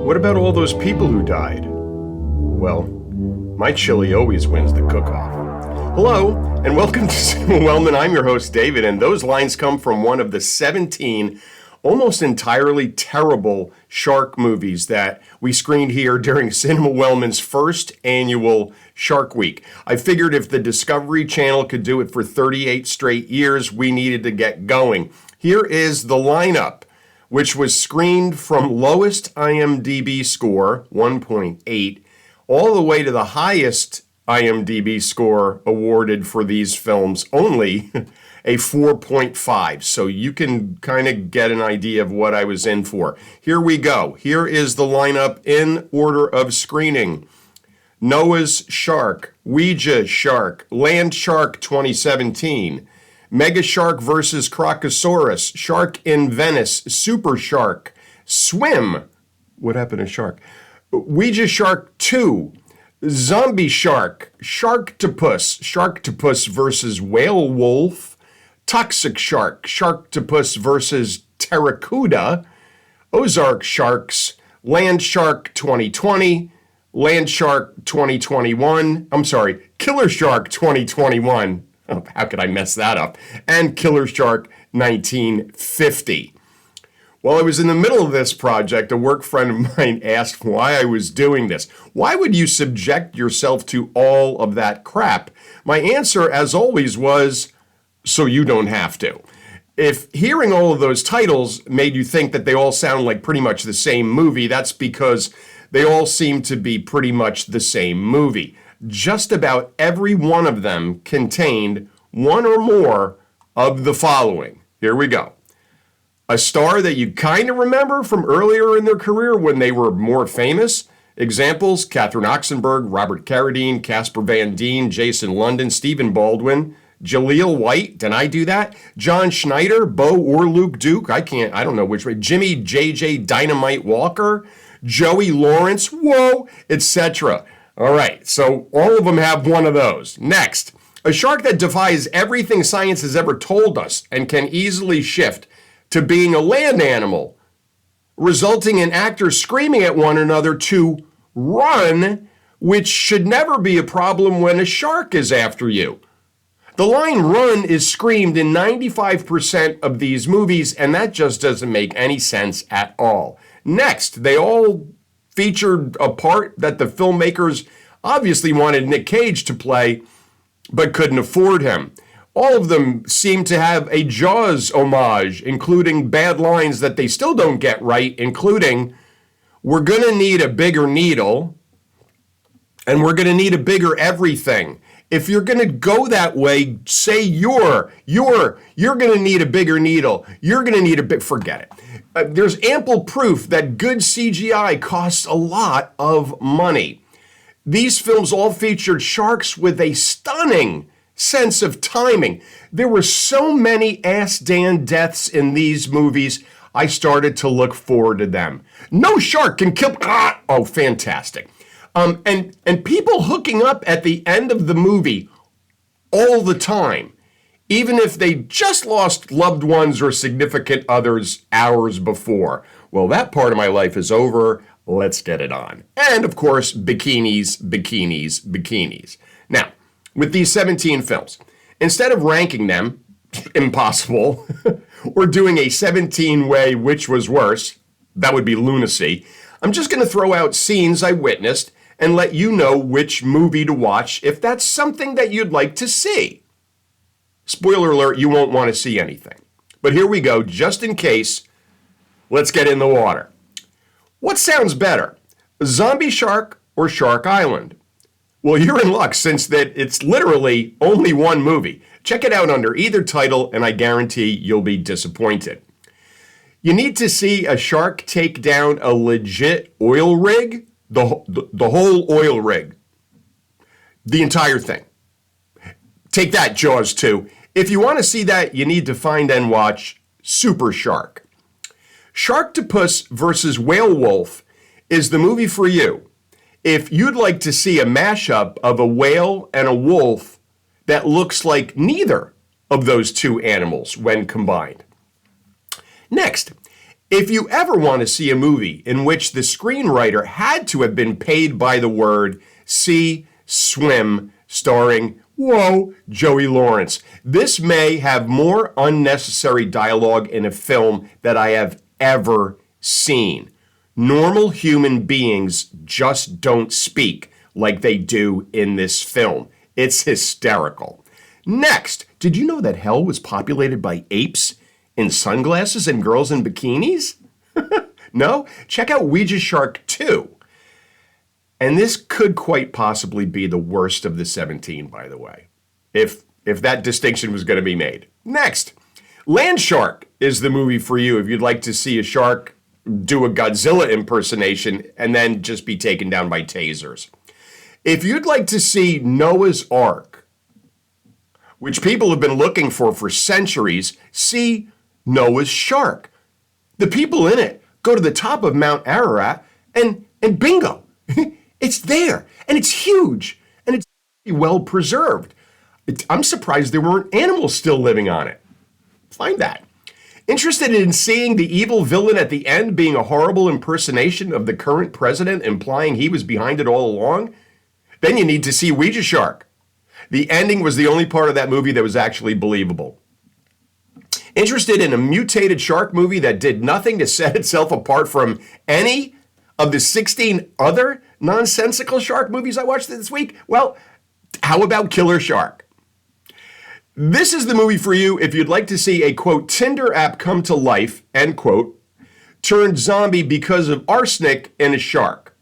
What about all those people who died? Well, my chili always wins the cook-off. Hello, and welcome to Wellman. I'm your host, David, and those lines come from one of the 17 almost entirely terrible shark movies that we screened here during Cinema Wellman's first annual Shark Week. I figured if the Discovery Channel could do it for 38 straight years, we needed to get going. Here is the lineup, which was screened from lowest IMDb score, 1.8, all the way to the highest IMDb score awarded for these films, only a 4.5. So you can kind of get an idea of what I was in for. Here we go. Here is the lineup in order of screening. Noah's Shark, Ouija Shark, Land Shark 2017, Mega Shark vs. Crocosaurus, Shark in Venice, Super Shark, Swim, what happened to Shark? Ouija Shark 2, Zombie Shark, Sharktopus vs. Whale Wolf, Toxic Shark, Sharktopus vs. Terracuda, Ozark Sharks, Land Shark 2020, Land Shark 2021, Killer Shark 2021, oh, how could I mess that up? And Killer Shark 1950. While I was in the middle of this project, a work friend of mine asked why I was doing this. Why would you subject yourself to all of that crap? My answer, as always, was, so you don't have to. If hearing all of those titles made you think that they all sound like pretty much the same movie, that's because they all seem to be pretty much the same movie. Just about every one of them contained one or more of the following. Here we go. A star that you kind of remember from earlier in their career when they were more famous. Examples, Catherine Oxenberg, Robert Carradine, Casper Van Dien, Jason London, Stephen Baldwin, Jaleel White, did I do that? John Schneider, Bo or Luke Duke, I don't know which way, Jimmy J.J. Dynamite Walker, Joey Lawrence, whoa, etc. All right, so all of them have one of those. Next, a shark that defies everything science has ever told us and can easily shift to being a land animal, resulting in actors screaming at one another to run, which should never be a problem when a shark is after you. The line run is screamed in 95% of these movies, and that just doesn't make any sense at all. Next, they all featured a part that the filmmakers obviously wanted Nick Cage to play, but couldn't afford him. All of them seem to have a Jaws homage, including bad lines that they still don't get right, including, we're gonna need a bigger needle, and we're gonna need a bigger everything. If you're gonna go that way, say you're gonna need a bigger needle. You're gonna need forget it. There's ample proof that good CGI costs a lot of money. These films all featured sharks with a stunning sense of timing. There were so many ass-Dan deaths in these movies, I started to look forward to them. No shark can kill, oh, fantastic. And people hooking up at the end of the movie all the time, even if they just lost loved ones or significant others hours before. Well, that part of my life is over. Let's get it on. And of course, bikinis, bikinis, bikinis. Now, with these 17 films, instead of ranking them, impossible, or doing a 17-way which was worse, that would be lunacy, I'm just going to throw out scenes I witnessed and let you know which movie to watch if that's something that you'd like to see. Spoiler alert, you won't want to see anything. But here we go, just in case, let's get in the water. What sounds better, Zombie Shark or Shark Island? Well, you're in luck since that it's literally only one movie. Check it out under either title and I guarantee you'll be disappointed. You need to see a shark take down a legit oil rig, the whole oil rig, the entire thing. Take that, Jaws 2. If you want to see that, you need to find and watch Super Shark. Sharktopus vs. Whale Wolf is the movie for you if you'd like to see a mashup of a whale and a wolf that looks like neither of those two animals when combined. Next, If you ever want to see a movie in which the screenwriter had to have been paid by the word sea, swim, starring, whoa, Joey Lawrence, this may have more unnecessary dialogue in a film that I have ever seen. Normal human beings just don't speak like they do in this film. It's hysterical. Next, did you know that hell was populated by apes in sunglasses and girls in bikinis? No? Check out Ouija Shark 2. And this could quite possibly be the worst of the 17, by the way, if that distinction was going to be made. Next, Land Shark is the movie for you if you'd like to see a shark do a Godzilla impersonation and then just be taken down by tasers. If you'd like to see Noah's Ark, which people have been looking for centuries, see Noah's Shark. The people in it go to the top of Mount Ararat and bingo, it's there and it's huge and it's well preserved. I'm surprised there weren't animals still living on it. Find that. Interested in seeing the evil villain at the end being a horrible impersonation of the current president, implying he was behind it all along? Then you need to see Ouija Shark. The ending was the only part of that movie that was actually believable. Interested in a mutated shark movie that did nothing to set itself apart from any of the 16 other nonsensical shark movies I watched this week? Well, how about Killer Shark? This is the movie for you if you'd like to see a, quote, Tinder app come to life, end quote, turned zombie because of arsenic and a shark.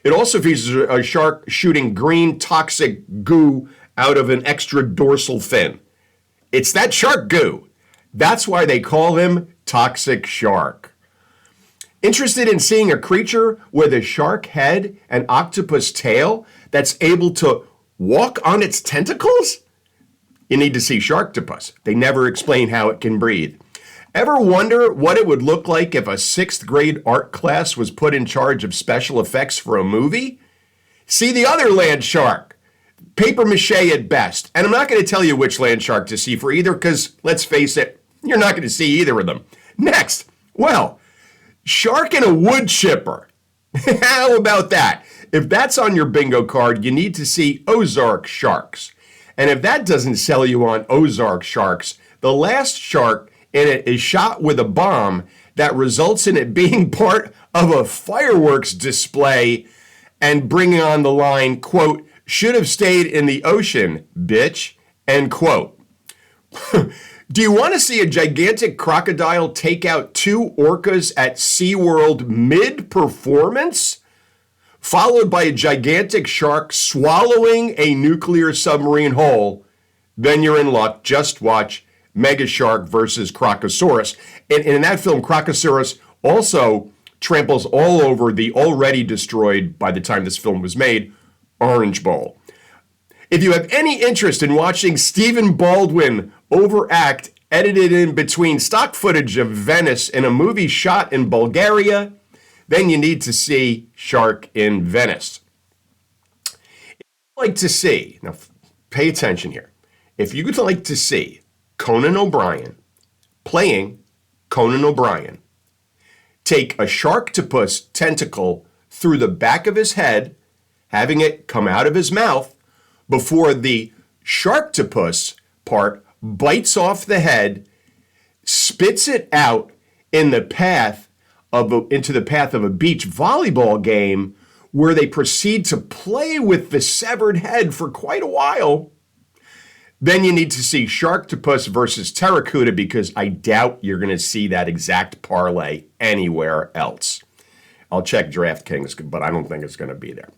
It also features a shark shooting green toxic goo out of an extra dorsal fin. It's that shark goo. That's why they call him Toxic Shark. Interested in seeing a creature with a shark head and octopus tail that's able to walk on its tentacles? You need to see Sharktopus. They never explain how it can breathe. Ever wonder what it would look like if a 6th grade art class was put in charge of special effects for a movie? See the other land shark. Paper mache at best. And I'm not going to tell you which land shark to see for either because, let's face it, you're not going to see either of them. Next, well, shark and a wood chipper. How about that? If that's on your bingo card, you need to see Ozark Sharks. And if that doesn't sell you on Ozark Sharks, the last shark in it is shot with a bomb that results in it being part of a fireworks display and bringing on the line, quote, should have stayed in the ocean, bitch, end quote. Do you want to see a gigantic crocodile take out 2 orcas at SeaWorld mid-performance? Followed by a gigantic shark swallowing a nuclear submarine whole, then you're in luck. Just watch Mega Shark versus Crocosaurus. And in that film, Crocosaurus also tramples all over the already destroyed, by the time this film was made, Orange Bowl. If you have any interest in watching Stephen Baldwin overact edited in between stock footage of Venice in a movie shot in Bulgaria, then you need to see Shark in Venice. If you'd like to see, now pay attention here, if you'd like to see Conan O'Brien playing Conan O'Brien take a Sharktopus tentacle through the back of his head, having it come out of his mouth, before the Sharktopus part bites off the head, spits it out into the path of a beach volleyball game where they proceed to play with the severed head for quite a while, then you need to see Sharktopus versus Terracuda because I doubt you're going to see that exact parlay anywhere else. I'll check DraftKings, but I don't think it's going to be there.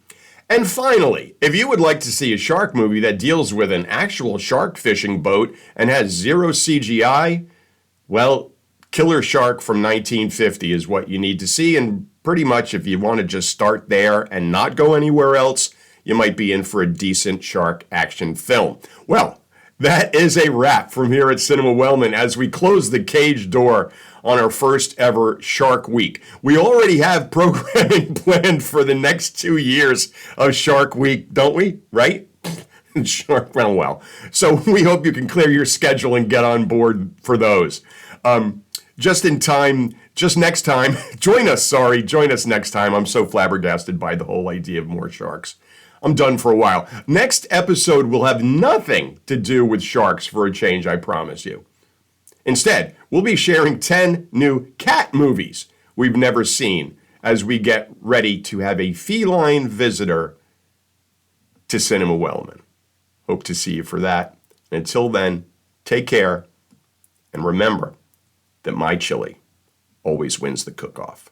And finally, if you would like to see a shark movie that deals with an actual shark fishing boat and has zero CGI, well, Killer Shark from 1950 is what you need to see, and pretty much if you want to just start there and not go anywhere else, you might be in for a decent shark action film. Well, that is a wrap from here at Cinema Wellman as we close the cage door on our first ever Shark Week. We already have programming planned for the next 2 years of Shark Week, don't we? Right? Shark, well. So we hope you can clear your schedule and get on board for those. Just in time Just next time, join us next time. I'm so flabbergasted by the whole idea of more sharks. I'm done for a while. Next episode will have nothing to do with sharks for a change, I promise you. Instead, we'll be sharing 10 new cat movies we've never seen as we get ready to have a feline visitor to Cinema Wellman. Hope to see you for that. Until then, take care, and remember that my chili always wins the cook-off.